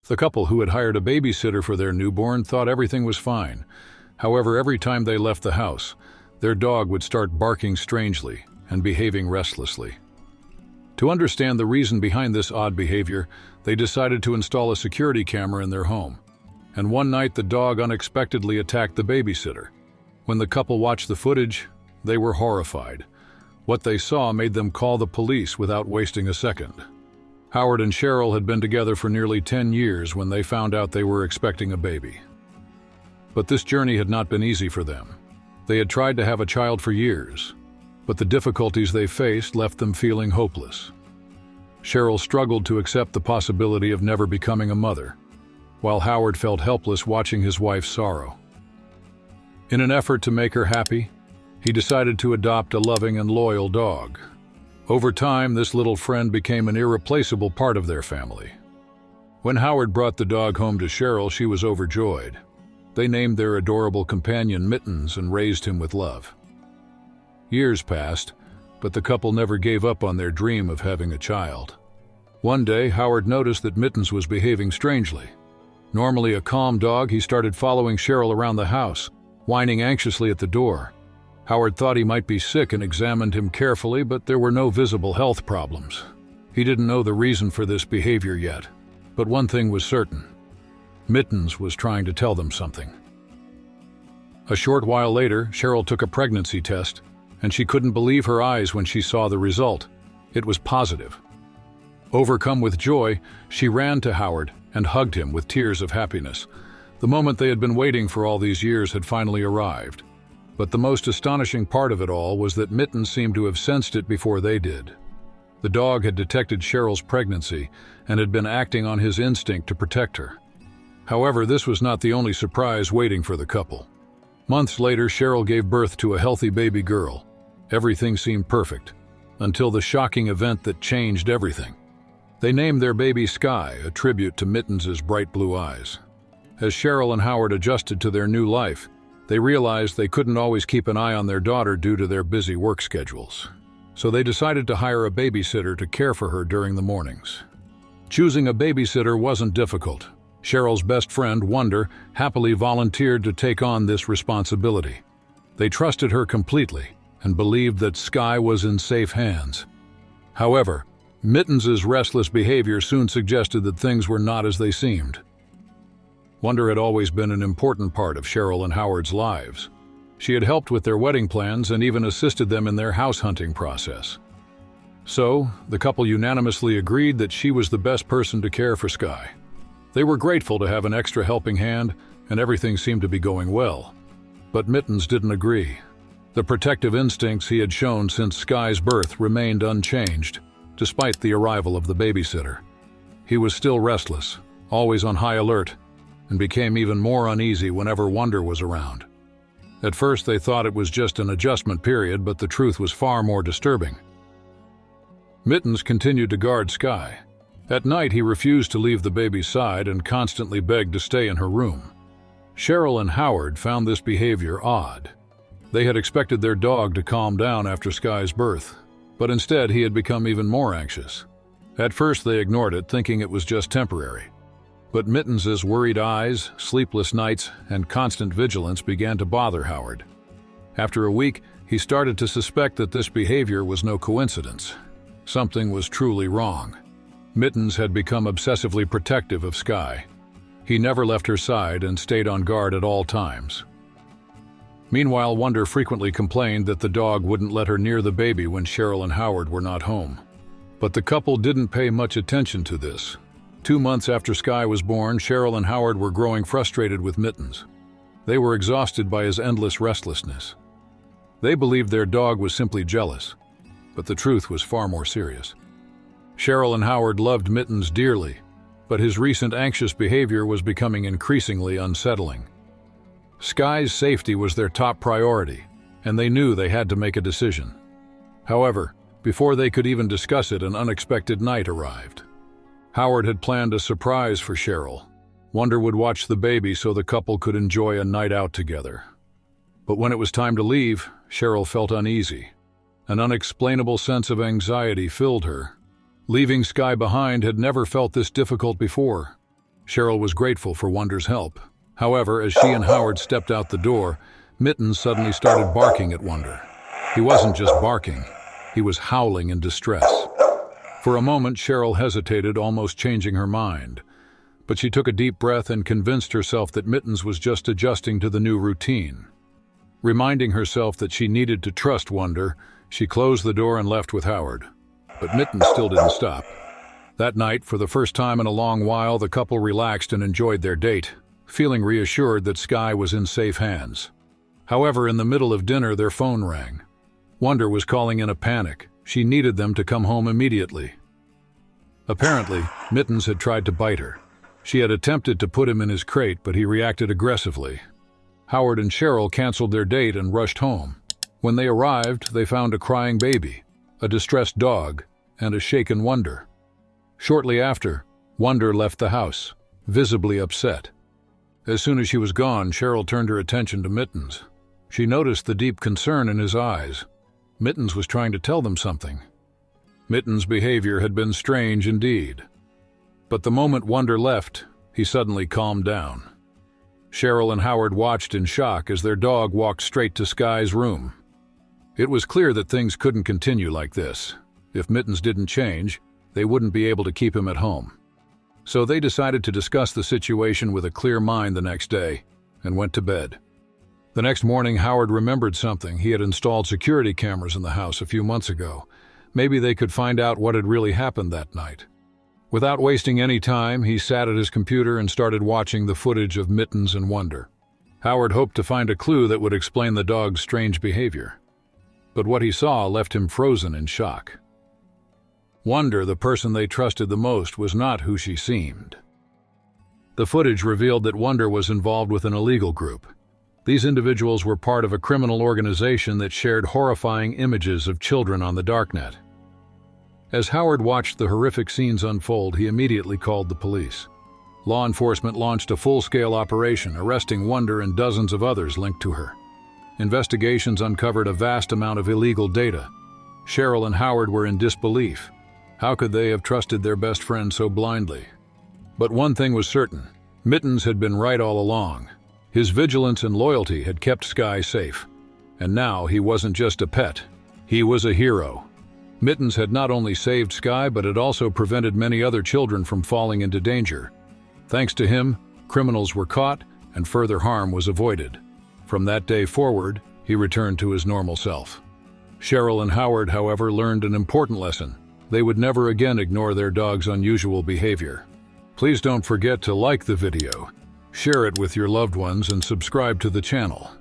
The couple who had hired a babysitter for their newborn thought everything was fine. However, every time they left the house, their dog would start barking strangely and behaving restlessly. To understand the reason behind this odd behavior, they decided to install a security camera in their home. And one night, the dog unexpectedly attacked the babysitter. When the couple watched the footage, they were horrified. What they saw made them call the police without wasting a second. Howard and Cheryl had been together for nearly 10 years when they found out they were expecting a baby. But this journey had not been easy for them. They had tried to have a child for years, but the difficulties they faced left them feeling hopeless. Cheryl struggled to accept the possibility of never becoming a mother, while Howard felt helpless watching his wife's sorrow. In an effort to make her happy, he decided to adopt a loving and loyal dog. Over time, this little friend became an irreplaceable part of their family. When Howard brought the dog home to Cheryl, she was overjoyed. They named their adorable companion Mittens and raised him with love. Years passed, but the couple never gave up on their dream of having a child. One day, Howard noticed that Mittens was behaving strangely. Normally a calm dog, he started following Cheryl around the house, whining anxiously at the door. Howard thought he might be sick and examined him carefully, but there were no visible health problems. He didn't know the reason for this behavior yet, but one thing was certain. Mittens was trying to tell them something. A short while later, Cheryl took a pregnancy test, and she couldn't believe her eyes when she saw the result. It was positive. Overcome with joy, she ran to Howard and hugged him with tears of happiness. The moment they had been waiting for all these years had finally arrived. But the most astonishing part of it all was that Mittens seemed to have sensed it before they did. The dog had detected Cheryl's pregnancy and had been acting on his instinct to protect her. However, this was not the only surprise waiting for the couple. Months later, Cheryl gave birth to a healthy baby girl. Everything seemed perfect, until the shocking event that changed everything. They named their baby Sky, a tribute to Mittens' bright blue eyes. As Cheryl and Howard adjusted to their new life, they realized they couldn't always keep an eye on their daughter due to their busy work schedules. So they decided to hire a babysitter to care for her during the mornings. Choosing a babysitter wasn't difficult. Cheryl's best friend, Wonder, happily volunteered to take on this responsibility. They trusted her completely and believed that Sky was in safe hands. However, Mittens' restless behavior soon suggested that things were not as they seemed. Wonder had always been an important part of Cheryl and Howard's lives. She had helped with their wedding plans and even assisted them in their house hunting process. So, the couple unanimously agreed that she was the best person to care for Sky. They were grateful to have an extra helping hand, and everything seemed to be going well. But Mittens didn't agree. The protective instincts he had shown since Sky's birth remained unchanged, despite the arrival of the babysitter. He was still restless, always on high alert, and became even more uneasy whenever Wonder was around. At first, they thought it was just an adjustment period, but the truth was far more disturbing. Mittens continued to guard Sky. At night, he refused to leave the baby's side and constantly begged to stay in her room. Cheryl and Howard found this behavior odd. They had expected their dog to calm down after Sky's birth, but instead he had become even more anxious. At first, they ignored it, thinking it was just temporary. But Mittens' worried eyes, sleepless nights, and constant vigilance began to bother Howard. After a week, he started to suspect that this behavior was no coincidence. Something was truly wrong. Mittens had become obsessively protective of Sky. He never left her side and stayed on guard at all times. Meanwhile, Wonder frequently complained that the dog wouldn't let her near the baby when Cheryl and Howard were not home. But the couple didn't pay much attention to this. 2 months after Sky was born, Cheryl and Howard were growing frustrated with Mittens. They were exhausted by his endless restlessness. They believed their dog was simply jealous, but the truth was far more serious. Cheryl and Howard loved Mittens dearly, but his recent anxious behavior was becoming increasingly unsettling. Sky's safety was their top priority, and they knew they had to make a decision. However, before they could even discuss it, an unexpected night arrived. Howard had planned a surprise for Cheryl. Wonder would watch the baby so the couple could enjoy a night out together. But when it was time to leave, Cheryl felt uneasy. An unexplainable sense of anxiety filled her. Leaving Sky behind had never felt this difficult before. Cheryl was grateful for Wonder's help. However, as she and Howard stepped out the door, Mittens suddenly started barking at Wonder. He wasn't just barking, he was howling in distress. For a moment, Cheryl hesitated, almost changing her mind. But she took a deep breath and convinced herself that Mittens was just adjusting to the new routine. Reminding herself that she needed to trust Wonder, she closed the door and left with Howard. But Mittens still didn't stop. That night, for the first time in a long while, the couple relaxed and enjoyed their date, feeling reassured that Skye was in safe hands. However, in the middle of dinner, their phone rang. Wonder was calling in a panic. She needed them to come home immediately. Apparently, Mittens had tried to bite her. She had attempted to put him in his crate, but he reacted aggressively. Howard and Cheryl canceled their date and rushed home. When they arrived, they found a crying baby, a distressed dog, and a shaken Wonder. Shortly after, Wonder left the house, visibly upset. As soon as she was gone, Cheryl turned her attention to Mittens. She noticed the deep concern in his eyes. Mittens was trying to tell them something. Mittens' behavior had been strange indeed. But the moment Wonder left, he suddenly calmed down. Cheryl and Howard watched in shock as their dog walked straight to Skye's room. It was clear that things couldn't continue like this. If Mittens didn't change, they wouldn't be able to keep him at home. So they decided to discuss the situation with a clear mind the next day and went to bed. The next morning, Howard remembered something. He had installed security cameras in the house a few months ago. Maybe they could find out what had really happened that night. Without wasting any time, he sat at his computer and started watching the footage of Mittens and Wonder. Howard hoped to find a clue that would explain the dog's strange behavior. But what he saw left him frozen in shock. Wonder, the person they trusted the most, was not who she seemed. The footage revealed that Wonder was involved with an illegal group. These individuals were part of a criminal organization that shared horrifying images of children on the darknet. As Howard watched the horrific scenes unfold, he immediately called the police. Law enforcement launched a full-scale operation, arresting Wonder and dozens of others linked to her. Investigations uncovered a vast amount of illegal data. Cheryl and Howard were in disbelief. How could they have trusted their best friend so blindly? But one thing was certain. Mittens had been right all along. His vigilance and loyalty had kept Skye safe. And now he wasn't just a pet. He was a hero. Mittens had not only saved Skye, but had also prevented many other children from falling into danger. Thanks to him, criminals were caught and further harm was avoided. From that day forward, he returned to his normal self. Cheryl and Howard, however, learned an important lesson. They would never again ignore their dog's unusual behavior. Please don't forget to like the video, share it with your loved ones, and subscribe to the channel.